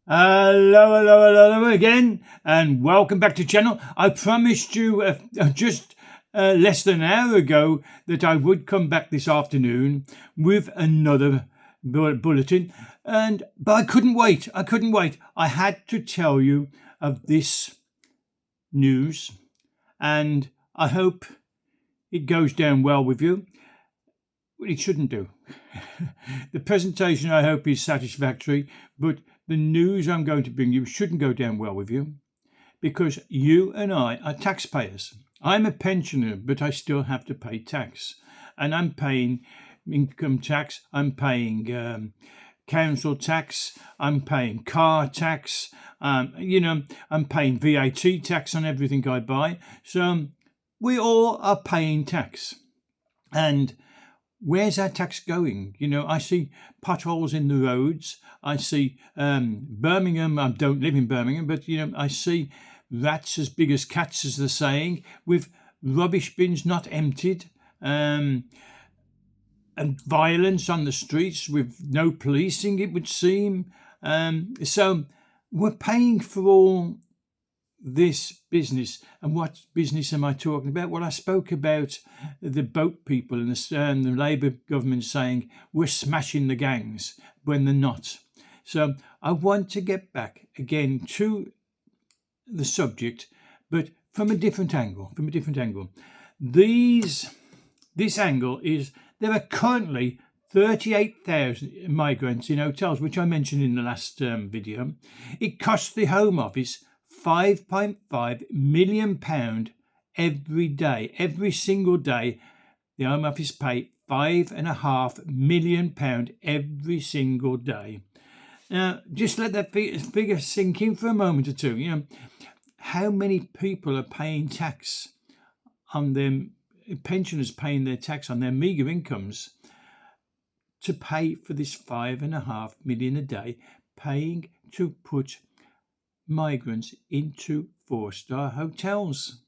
Hello again, and welcome back to the channel. I promised you just less than an hour ago that I would come back this afternoon with another bulletin, but I couldn't wait. I had to tell you of this news, and I hope it goes down well with you. Well, it shouldn't do. The presentation, I hope, is satisfactory, but the news I'm going to bring you shouldn't go down well with you, because you and I are taxpayers. I'm a pensioner, but I still have to pay tax, and I'm paying income tax, I'm paying council tax, I'm paying car tax, I'm paying VAT tax on everything I buy. So we all are paying tax. And where's our tax going? I see potholes in the roads. I see Birmingham. I don't live in Birmingham, but I see rats as big as cats, as they're saying, with rubbish bins not emptied, and violence on the streets with no policing, it would seem. So we're paying for all this business. And what business am I talking about? Well, I spoke about the boat people and the Labour government saying we're smashing the gangs when they're not. So I want to get back again to the subject, but from a different angle. This angle is there are currently 38,000 migrants in hotels, which I mentioned in the last video. It costs the Home Office £5.5 million every day. Every single day, the Home Office pay £5.5 million every single day. Now, just let that figure sink in for a moment or two. How many people are paying tax on them? Pensioners paying their tax on their meagre incomes to pay for this £5.5 million a day, paying to put migrants into 4-star hotels.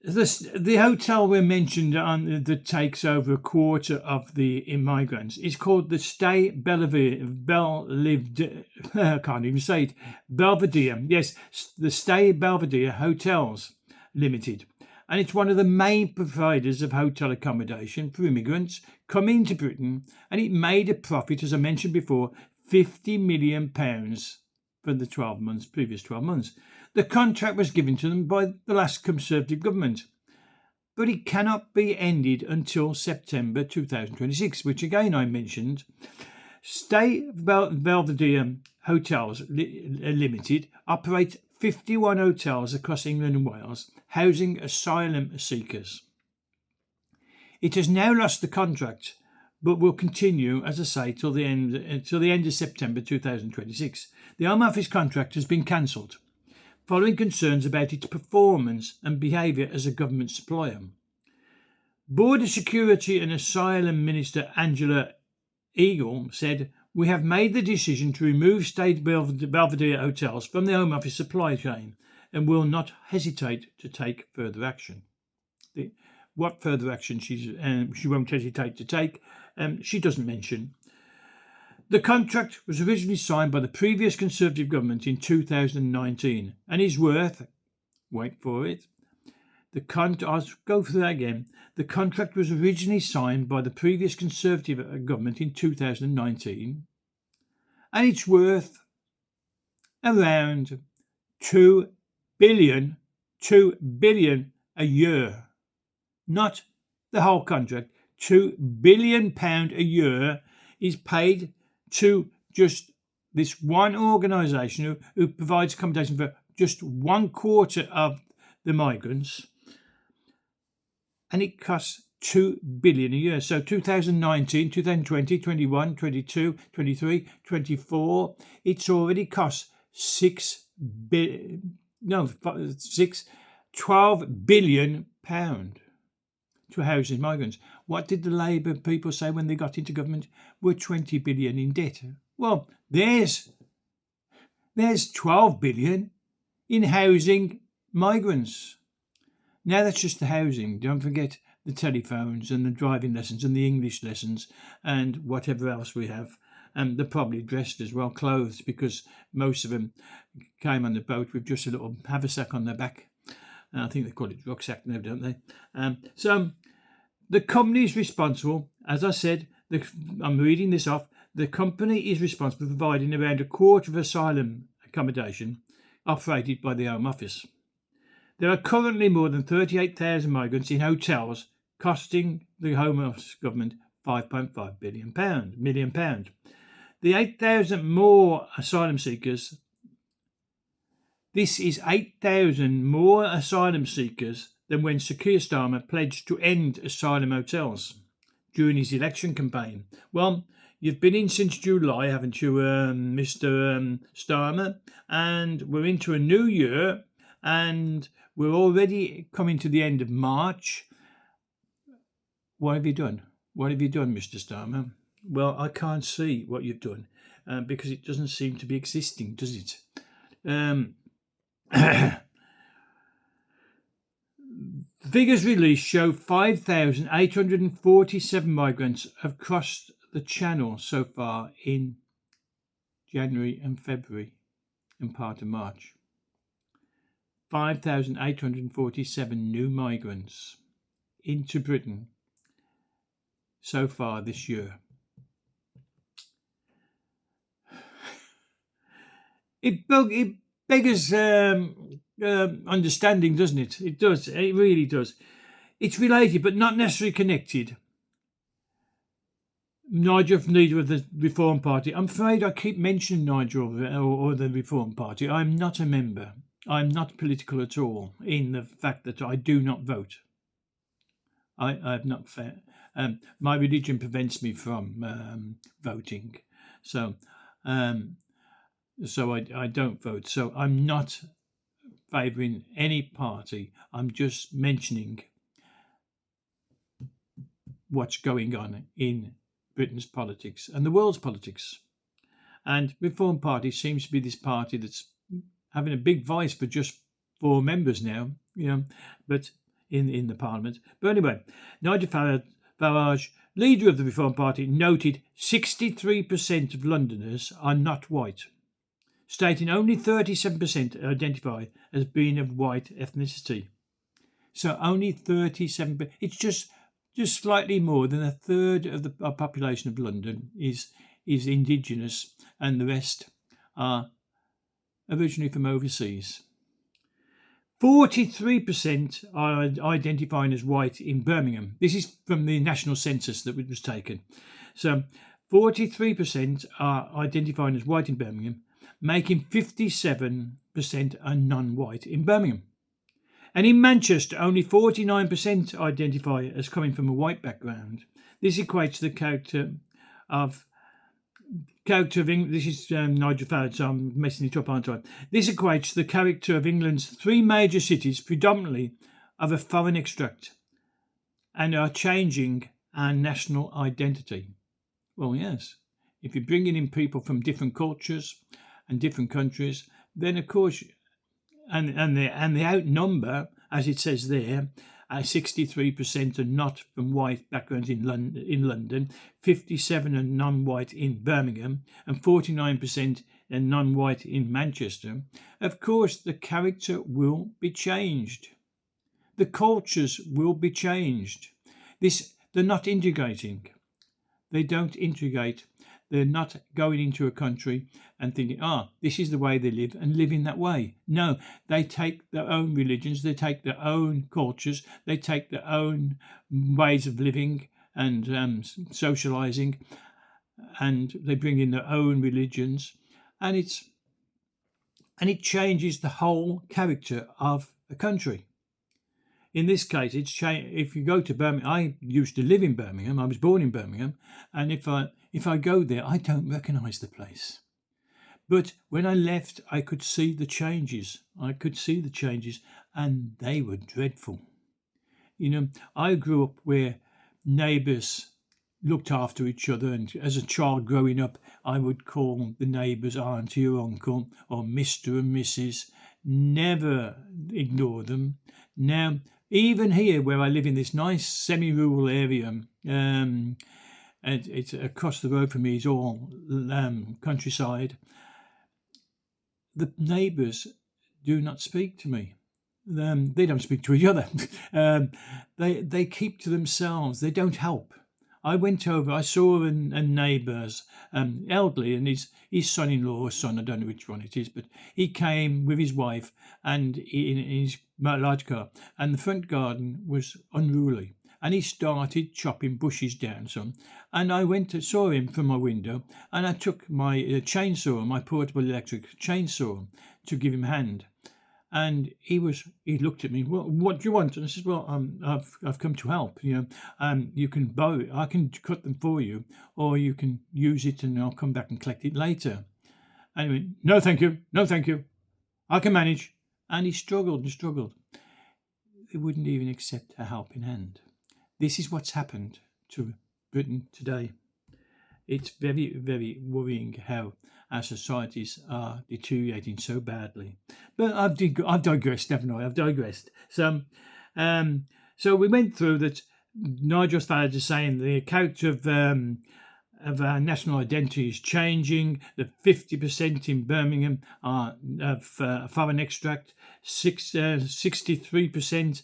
The hotel we mentioned that takes over a quarter of the immigrants is called the Stay Belvedere. I can't even say it. Belvedere. Yes, the Stay Belvedere Hotels Limited. And it's one of the main providers of hotel accommodation for immigrants coming to Britain. And it made a profit, as I mentioned before, £50 million for the previous 12 months. The contract was given to them by the last Conservative government, but it cannot be ended until September 2026, which again I mentioned. Stay Belvedere Hotels Limited operates 51 hotels across England and Wales, housing asylum seekers. It has now lost the contract, but will continue, as I say, till the end of September 2026. The Home Office contract has been cancelled, following concerns about its performance and behaviour as a government supplier. Border Security and Asylum Minister Angela Eagle said, "We have made the decision to remove State Belvedere hotels from the Home Office supply chain and will not hesitate to take further action." What further action she won't hesitate to take, she doesn't mention. The contract was originally signed by the previous Conservative government in 2019 and is worth, wait for it, I'll go through that again. The contract was originally signed by the previous Conservative government in 2019 and it's worth around £2 billion a year. Not the whole contract. £2 billion a year is paid to just this one organisation who provides accommodation for just 1/4 of the migrants, and it costs £2 billion a year. So 2019, 2020, 21, 22, 23, 24, it's already cost £12 billion to house these migrants. What did the Labour people say when they got into government? We're 20 billion in debt. Well, there's 12 billion in housing migrants. Now that's just the housing. Don't forget the telephones and the driving lessons and the English lessons and whatever else we have. and they're probably dressed as well, clothes, because most of them came on the boat with just a little haversack on their back. And I think they call it rucksack now, don't they? So the company is responsible, as I said. I'm reading this off. The company is responsible for providing around a quarter of asylum accommodation operated by the Home Office. There are currently more than 38,000 migrants in hotels, costing the Home Office government £5.5 million. The 8,000 more asylum seekers. This is 8,000 more asylum seekers than when Sir Keir Starmer pledged to end asylum hotels during his election campaign. Well, you've been in since July, haven't you, Mr. Starmer? And we're into a new year, and we're already coming to the end of March. What have you done? What have you done, Mr. Starmer? Well, I can't see what you've done because it doesn't seem to be existing, does it? Figures released show 5,847 migrants have crossed the Channel so far in January and February and part of March. 5,847 new migrants into Britain so far this year. It beggars understanding, doesn't it? It does. It really does. It's related, but not necessarily connected. Nigel from leader of the Reform Party. I'm afraid I keep mentioning Nigel or the Reform Party. I'm not a member. I'm not political at all in the fact that I do not vote. I have not. My religion prevents me from voting, so I don't vote. So I'm not favouring any party. I'm just mentioning what's going on in Britain's politics and the world's politics. And Reform Party seems to be this party that's having a big voice for just 4 members now, but in the Parliament. But anyway, Nigel Farage, leader of the Reform Party, noted 63% of Londoners are not white, stating only 37% identify as being of white ethnicity. So only 37%. It's just slightly more than a third of the population of London is indigenous, and the rest are originally from overseas. 43% are identifying as white in Birmingham. This is from the national census that was taken. So 43% are identifying as white in Birmingham, making 57% are non-white in Birmingham. And in Manchester, only 49% identify as coming from a white background. This equates to the character of England. This is Nigel Farage, so I'm messing it up, aren't I? This equates to the character of England's 3 major cities, predominantly of a foreign extract, and are changing our national identity. Well, yes. If you're bringing in people from different cultures and different countries, then of course, and they outnumber, as it says there, 63% are not from white backgrounds in London, 57% are non-white in Birmingham, and 49% are non-white in Manchester. Of course, the character will be changed. The cultures will be changed. They're not integrating. They don't integrate. They're not going into a country and thinking, this is the way they live and live in that way. No, they take their own religions, they take their own cultures, they take their own ways of living and socialising, and they bring in their own religions, and it changes the whole character of a country. In this case, it's if you go to Birmingham. I used to live in Birmingham. I was born in Birmingham, and if I go there, I don't recognise the place. But when I left, I could see the changes. And they were dreadful. I grew up where neighbours looked after each other, and as a child growing up, I would call the neighbours auntie or uncle or Mr. and Mrs. Never ignore them. Now, even here, where I live in this nice semi-rural area, and it's across the road from me is all countryside. The neighbours do not speak to me. They don't speak to each other. They keep to themselves. They don't help. I went over. I saw a neighbour's elderly, and his son-in-law or son. I don't know which one it is, but he came with his wife and in his large car, and the front garden was unruly. And he started chopping bushes down some. And I saw him from my window, and I took my chainsaw, my portable electric chainsaw, to give him a hand. And he looked at me. Well, what do you want? And I said, well, I've come to help. You can borrow it. I can cut them for you, or you can use it, and I'll come back and collect it later. And he went, no, thank you, no, thank you. I can manage. And he struggled and struggled. They wouldn't even accept a helping hand. This is what's happened to Britain today. It's very, very worrying how our societies are deteriorating so badly. But I've digressed, haven't I? I've digressed. So we went through that. Nigel Farage is saying the character of our national identity is changing. The 50% in Birmingham are of foreign extract, 63%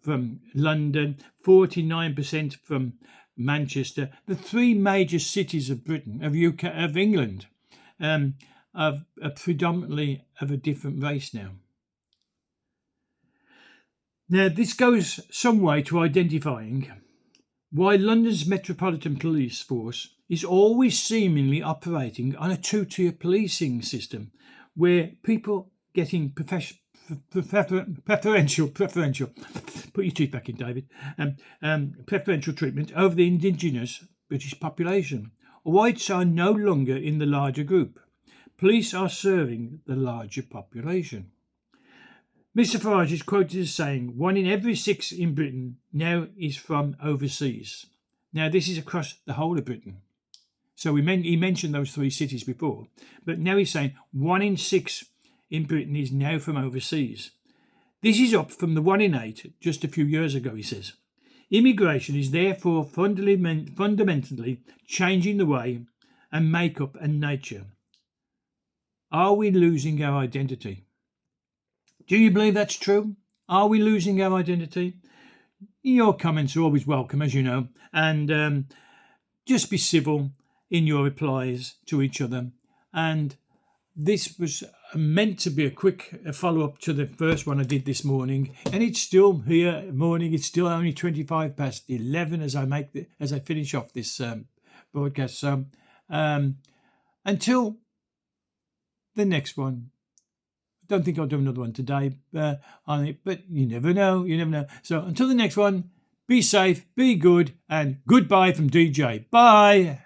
from London, 49% from Manchester. The three major cities of Britain, of England, are predominantly of a different race now. Now, this goes some way to identifying why London's Metropolitan Police Force is always seemingly operating on a two-tier policing system, where people getting preferential, put your teeth back in, David, preferential treatment over the indigenous British population. Whites are no longer in the larger group. Police are serving the larger population. Mr. Farage is quoted as saying 1 in every 6 in Britain now is from overseas. Now, this is across the whole of Britain. So he mentioned those 3 cities before, but now he's saying 1 in 6 in Britain is now from overseas. This is up from the 1 in 8 just a few years ago, he says. Immigration is therefore fundamentally changing the way and makeup and nature. Are we losing our identity? Do you believe that's true? Are we losing our identity? Your comments are always welcome, as you know, and just be civil in your replies to each other. And this was meant to be a quick follow-up to the first one I did this morning, and it's still here morning. It's still only 25 past 11 as I finish off this broadcast. So until the next one, I don't think I'll do another one today on it, but you never know. So until the next one, be safe, be good, and goodbye from DJ. Bye.